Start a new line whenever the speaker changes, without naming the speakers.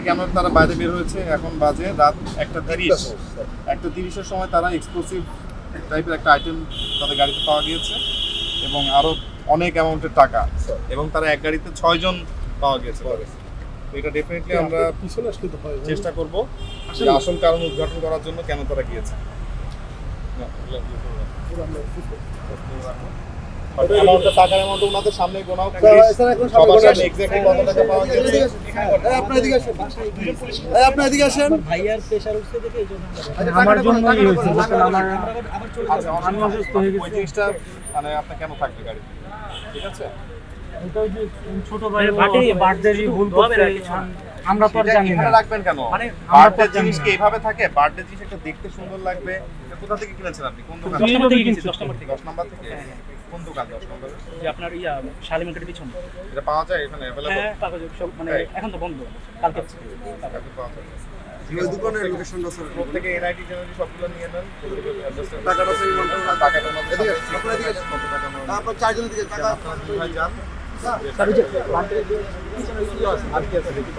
কেন তারা বাইরে বের হয়েছে, এখন বাজে রাত 1:30। 1:30-এর সময় তারা এক্সপ্লোসিভ টাইপের একটা আইটেম তাদের গাড়িতে পাওয়া গিয়েছে এবং আরো অনেক অ্যামাউন্টের টাকা, এবং তারা এক গাড়িতে 6 জন পাওয়া গেছে। এটা ডেফিনেটলি আমরা চেষ্টা করব যে আসল কারণ উদ্ঘাটন করার জন্য কেন তারা গিয়েছে। টাকার অ্যামাউন্ট ওনাদের সামনে গোনাও, সবার সামনে এক্স্যাক্টলি কত টাকা পাওয়া গেছে।
আপনি এদিকে আসেন।
ভাইয়ার প্রেসার উঠছে দেখে এইজন্য
আমার জন্যই হয়েছে, আমার
আচ্ছা, আমি অসুস্থ হয়ে গেছি। ওই জিনিসটা মানে আপনি কেন থাকবে গাড়িতে, ঠিক আছে?
এটা ওই যে ছোট ভাই বার্থডে ভুল করতে আমরা তো আর জানি না।
এখানে রাখবেন কেন?
মানে
বার্থডে জিনিস কি এইভাবে থাকে? বার্থডে জিনিস একটা দেখতে সুন্দর লাগবে। এটা কোথা থেকে কিনেছেন আপনি? কোন দোকান?
10 নম্বর থেকে কিনছি।
10 নাম্বার থেকে। কোন দোকান 10 নম্বরে?
যে আপনার শালি মার্কেটের পিছনে।
এটা পাওয়া যায় এখানে अवेलेबल?
হ্যাঁ, কাগজ সব মানে এখন তো বন্ধ, কালকে
কালকে পাওয়া যায়।
ওই দোকানের লোকেশনটা স্যার
প্রত্যেকে এনআইটি জেনারেলি সবগুলো নিয়ে নেন। টাকাটা সেই মন্টন টাকাটা আমাদের সাথে আপনারা দিকে কত টাকা নেন? আপনারা চারজনের দিকে টাকা আপনারা ভাই যান।
স্যার যে বার্থডে পিছনে কি আছে?
আর কি আছে দেখি।